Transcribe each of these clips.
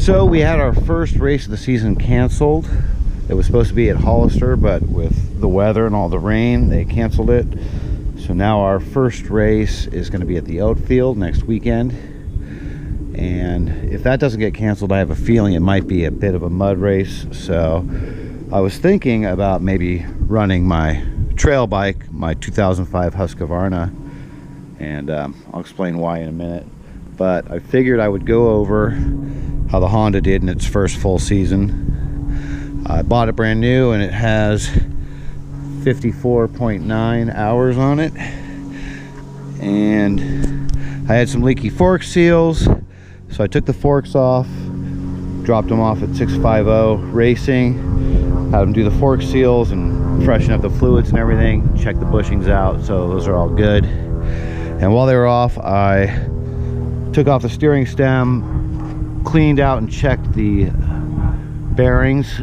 So we had our first race of the season canceled. It was supposed to be at Hollister, but with the weather and all the rain, they canceled it. So now our first race is going to be at the outfield next weekend. And if that doesn't get canceled, I have a feeling it might be a bit of a mud race. So I was thinking about maybe running my trail bike, my 2005 Husqvarna, and I'll explain why in a minute. But I figured I would go over how the Honda did in its first full season. I bought it brand new and it has 54.9 hours on it, and I had some leaky fork seals, so I took the forks off, dropped them off at 650 Racing, had them do the fork seals and freshen up the fluids and everything, check the bushings out, so those are all good. And while they were off, I took off the steering stem, cleaned out and checked the bearings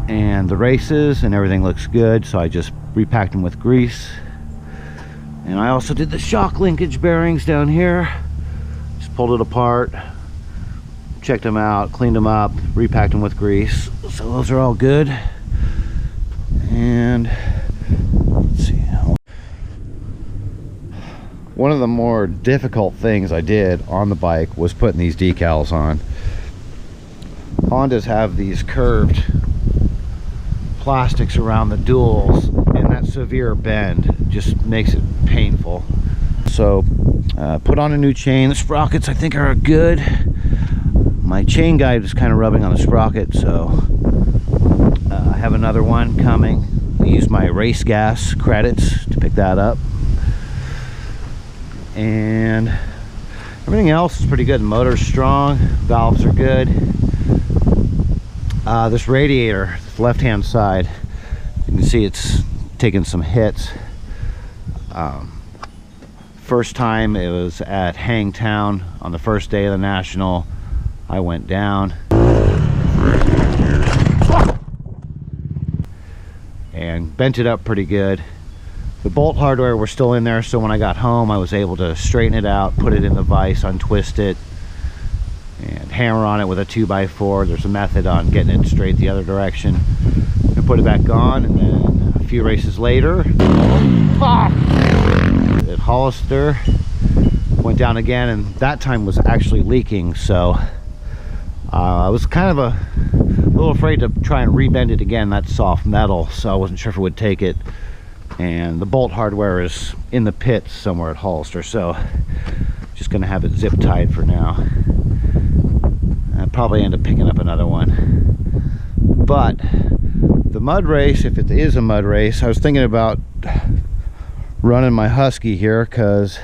and the races, and everything looks good, so I just repacked them with grease. And I also did the shock linkage bearings down here, just pulled it apart, checked them out, cleaned them up, repacked them with grease, so those are all good. And let's see, one of the more difficult things I did on the bike was putting these decals on. Hondas have these curved plastics around the duals, and that severe bend just makes it painful. So put on a new chain. The sprockets I think are good. My chain guide is kind of rubbing on the sprocket, so I have another one coming. I use my race gas credits to pick that up, and everything else is pretty good. The motor's strong, valves are good. This radiator, this left-hand side, you can see it's taken some hits. First time it was at Hangtown on the first day of the National. I went down and bent it up pretty good. The bolt hardware were still in there, so when I got home I was able to straighten it out, put it in the vise, untwist it, and hammer on it with a 2x4. There's a method on getting it straight the other direction. And put it back on, and then a few races later, at Hollister, went down again, and that time was actually leaking, so I was kind of a little afraid to try and rebend it again. That's soft metal, so I wasn't sure if it would take it. And the bolt hardware is in the pits somewhere at Hollister, so just gonna have it zip tied for now. I'll probably end up picking up another one. But the mud race, if it is a mud race, I was thinking about running my Husky here, because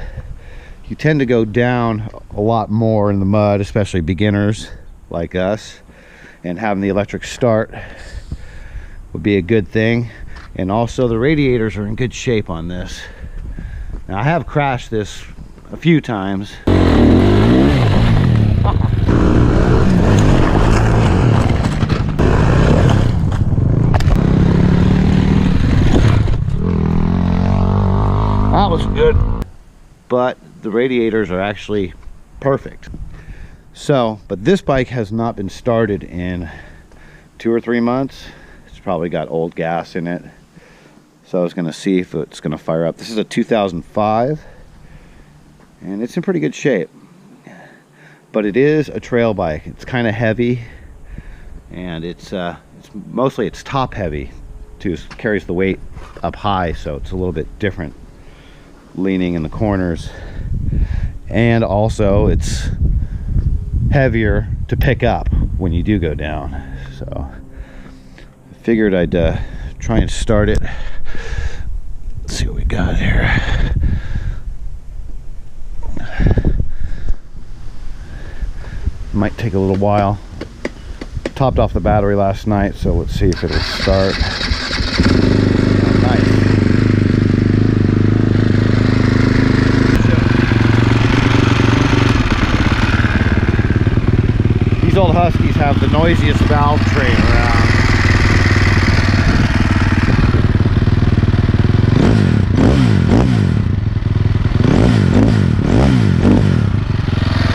you tend to go down a lot more in the mud, especially beginners like us, and having the electric start would be a good thing. And also the radiators are in good shape on this. Now I have crashed this a few times. That was good, but the radiators are actually perfect. So, but this bike has not been started in 2 or 3 months. It's probably got old gas in it. So I was gonna see if it's gonna fire up. This is a 2005, and it's in pretty good shape. But it is a trail bike. It's kind of heavy, and it's mostly top heavy too. It carries the weight up high, so it's a little bit different, leaning in the corners, and also it's heavier to pick up when you do go down. So I figured I'd try and start it. Let's see what we got here. Might take a little while. Topped off the battery last night, so let's see if it'll start. Nice. These old Huskies have the noisiest valve train around.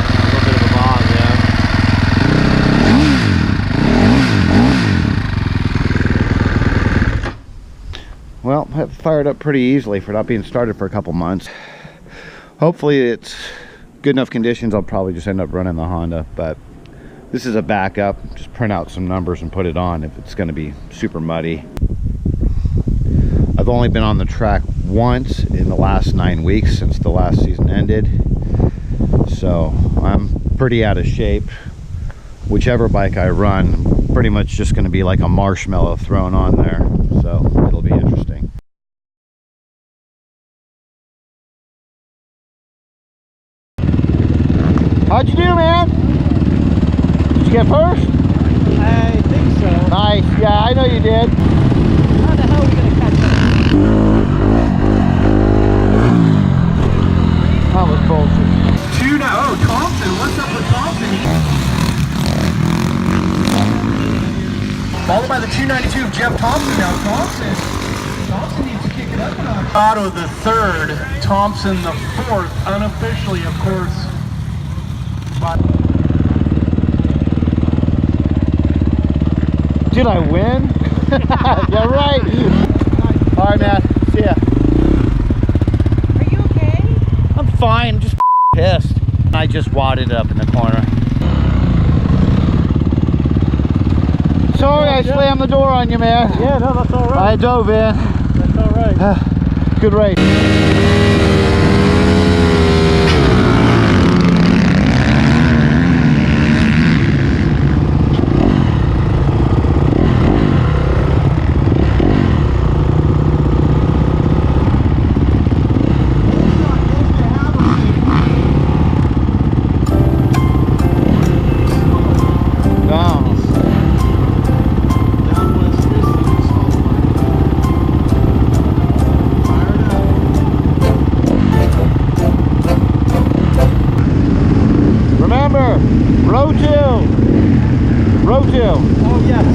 A little bit of a bob, yeah. got fired up pretty easily for not being started for a couple months. Hopefully it's good enough conditions. I'll probably just end up running the Honda, but this is a backup. Just print out some numbers and put it on if it's going to be super muddy. I've only been on the track once in the last 9 weeks since the last season ended, so I'm pretty out of shape. Whichever bike I run, pretty much just going to be like a marshmallow thrown on there, so it'll be interesting. How'd you do, man? Did you get first? I think so. Nice. Yeah, I know you did. How the hell are we going to catch up? That was bullshit. Oh, Thompson. What's up with Thompson? Followed by the 292 of Jeff Thompson. Now Thompson needs to kick it up a notch. Otto the third, Thompson the fourth, unofficially, of course. But did I win? Yeah, right. All right, man. See ya. Are you okay? I'm fine. I'm just pissed. I just wadded up in the corner. Sorry, I slammed the door on you, man. yeah, no, that's all right. I dove in. That's all right. Good race. Row 2. Row 2. Oh, yes.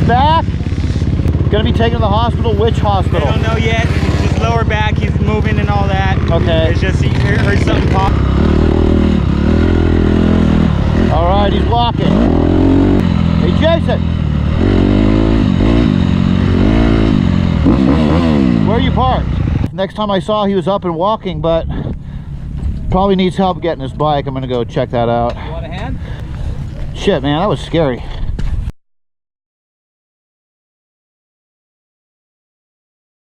Back? Gonna be taken to the hospital? Which hospital? I don't know yet. It's just lower back. He's moving and all that. Okay. It's just he heard something pop. All right, he's walking. Hey, Jason. Where are you parked? Next time I saw he was up and walking, but probably needs help getting his bike. I'm gonna go check that out. You want a hand? Shit, man, that was scary.